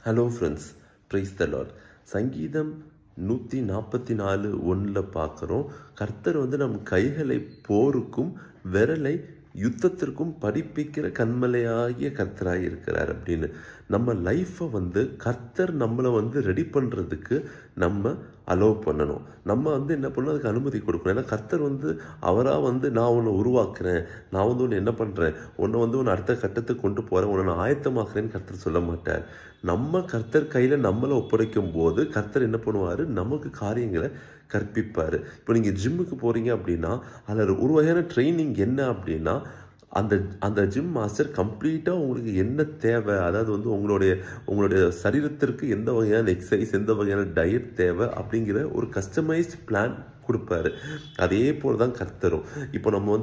Hello friends, price த Lord. சங்கீதம் 144:1 பார்க்குறோம். கர்த்தர் நம் கைகளை போருக்கும் விரலை யுத்தத்திற்கும் படிப்பிக்கிற கண்மலையாகிய கர்த்தராக இருக்கிறார் அப்படின்னு. நம்ம லைஃப்பை கர்த்தர் நம்மளை ரெடி பண்ணுறதுக்கு நம்ம அலோவ் பண்ணணும். நம்ம என்ன பண்ணணும், அதுக்கு அனுமதி கொடுக்கணும். ஏன்னா கர்த்தர் அவராக நான் உன்னை உருவாக்குறேன், நான் உன்னை என்ன பண்ணுறேன், உன்னை உன்னை அடுத்த கட்டத்துக்கு கொண்டு போகிறேன், உன்னை நான் ஆயத்தமாக்குறேன்னு கர்த்தர் சொல்ல மாட்டார். நம்ம கர்த்தர் கையில் நம்மளை ஒப்படைக்கும் போது கர்த்தர் என்ன பண்ணுவார், நமக்கு காரியங்களை கற்பிப்பார். இப்போ நீங்கள் ஜிம்முக்கு போகிறீங்க அப்படின்னா அதில் ஒரு வகையான ட்ரைனிங் என்ன அப்படின்னா, அந்த ஜிம் மாஸ்டர் கம்ப்ளீட்டாக உங்களுக்கு என்ன தேவை, அதாவது உங்களுடைய சரீரத்திற்கு எந்த வகையான எக்ஸசைஸ், எந்த வகையான டயட் தேவை அப்படிங்கிற ஒரு கஸ்டமைஸ்ட் பிளான் கொடுப்பாரு. அதே போல் தான் கர்த்தரும். இப்போ நம்ம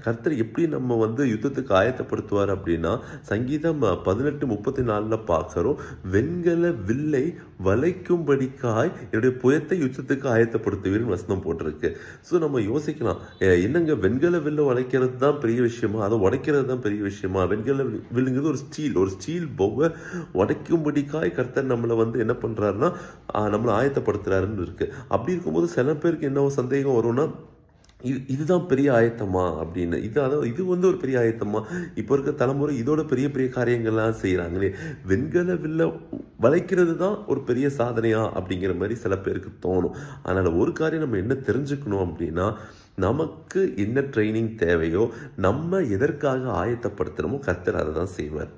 கர்த்தர் எப்படி நம்ம யுத்தத்துக்கு ஆயத்தப்படுத்துவார் அப்படின்னா, சங்கீதம் 18:34 பார்க்குறோம். வெண்கல வில்லை வளைக்கும்படிக்காய் என்னுடைய புயத்தை யுத்தத்துக்கு ஆயத்தப்படுத்துவீர்னு வசனம் போட்டிருக்கு. ஸோ நம்ம யோசிக்கலாம், என்னங்க வெண்கல வில்லை வளைக்கிறது தான் பெரிய விஷயமா, அதை உடைக்கிறது தான் பெரிய விஷயமா? வெண்கல வில்லுங்கிறது ஒரு ஸ்டீல் பொவ்வை உடைக்கும்படிக்காய் கர்த்தர் நம்மளை என்ன பண்ணுறாருன்னா நம்மளை ஆயத்தப்படுத்துறாருன்னு இருக்கு. அப்படி இருக்கும்போது சில பேருக்கு என்ன சந்தேகம் வரும்னா, இதுதான் பெரிய ஆயத்தமா அப்படின்னு. இது ஒரு பெரிய ஆயத்தமா? இப்போ இருக்க தலைமுறை இதோட பெரிய பெரிய காரியங்கள்லாம் செய்கிறாங்களே, வெண்கல வில்ல வளைக்கிறது தான் ஒரு பெரிய சாதனையா அப்படிங்கிற மாதிரி சில பேருக்கு தோணும். அதனால் ஒரு காரியம் நம்ம என்ன தெரிஞ்சுக்கணும் அப்படின்னா, நமக்கு என்ன ட்ரைனிங் தேவையோ, நம்ம எதற்காக ஆயத்தப்படுத்துகிறோமோ கர்த்தர் அதை தான் செய்வார்.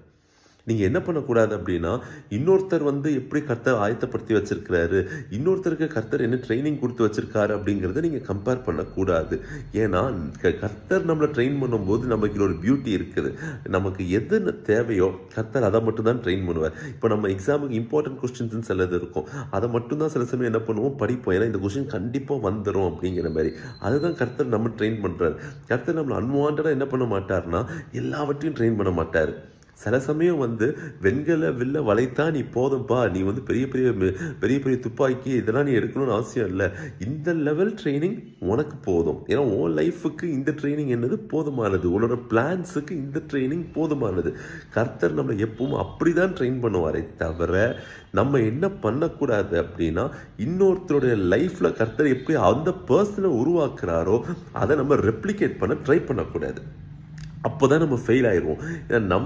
நீங்கள் என்ன பண்ணக்கூடாது அப்படின்னா, இன்னொருத்தர் எப்படி கர்த்தர் ஆயத்தப்படுத்தி வச்சிருக்கிறாரு, இன்னொருத்தருக்கு கர்த்தர் என்ன ட்ரைனிங் கொடுத்து வச்சிருக்காரு அப்படிங்கிறத நீங்கள் கம்பேர் பண்ணக்கூடாது. ஏன்னா கர்த்தர் நம்மளை ட்ரெயின் பண்ணும்போது நமக்கு ஒரு பியூட்டி இருக்குது. நமக்கு எது தேவையோ கர்த்தர் அதை மட்டும் தான் ட்ரெயின் பண்ணுவார். இப்போ நம்ம எக்ஸாமுக்கு இம்பார்ட்டன்ட் கொஸ்டின்ஸ் சிலது இருக்கும், அதை மட்டும்தான் சில சமயம் என்ன பண்ணுவோம், படிப்போம். ஏன்னா இந்த கொஸ்டின் கண்டிப்பாக வந்துடும் அப்படிங்கிற மாதிரி. அதுதான் கர்த்தர் நம்ம ட்ரெயின் பண்ணுறாரு. கர்த்தர் நம்மளை அன்வான்டாக என்ன பண்ண மாட்டார்னா எல்லாவற்றையும் ட்ரெயின் பண்ண மாட்டார். சில சமயம் வெண்கல வில்ல வளைத்தா நீ போதும்பா, நீ பெரிய பெரிய பெரிய பெரிய துப்பாக்கி இதெல்லாம் நீ எடுக்கணும்னு அவசியம் இல்லை, இந்த லெவல் ட்ரைனிங் உனக்கு போதும். ஏன்னா உன் லைஃபுக்கு இந்த ட்ரைனிங் என்னது போதுமானது, உன்னோட பிளான்ஸுக்கு இந்த ட்ரைனிங் போதுமானது. கர்த்தர் நம்மளை எப்பவும் அப்படிதான் ட்ரெயின் பண்ணுவாரே தவிர, நம்ம என்ன பண்ணக்கூடாது அப்படின்னா, இன்னொருத்தருடைய லைஃப்ல கர்த்தர் எப்படி அந்த பர்சனை உருவாக்குறாரோ அதை நம்ம ரெப்ளிகேட் பண்ண ட்ரை பண்ணக்கூடாது. அப்போ தான் நம்ம ஃபெயில் ஆயிடுவோம். ஏன்னா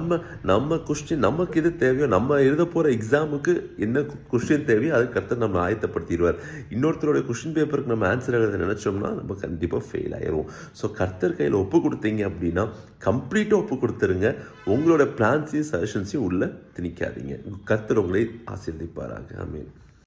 நம்ம கொஸ்டின் நமக்கு எது தேவையோ, நம்ம எழுத போகிற எக்ஸாமுக்கு என்ன கொஸ்டின் தேவையோ அதுக்கு கர்த்தர் நம்ம ஆயத்தப்படுத்திடுவார். இன்னொருத்தருடைய கொஸ்டின் பேப்பருக்கு நம்ம ஆன்சர் எழுத நினச்சோம்னா நம்ம கண்டிப்பாக ஃபெயில் ஆயிடுவோம். ஸோ கர்த்தர் கையில் ஒப்பு கொடுத்தீங்க அப்படின்னா கம்ப்ளீட்டாக ஒப்பு கொடுத்துருங்க. உங்களோட பிளான்ஸையும் சஜஷன்ஸையும் உள்ளே திணிக்காதீங்க. கர்த்தர் உங்களை ஆசீர்வதிப்பாராக. ஆமென்.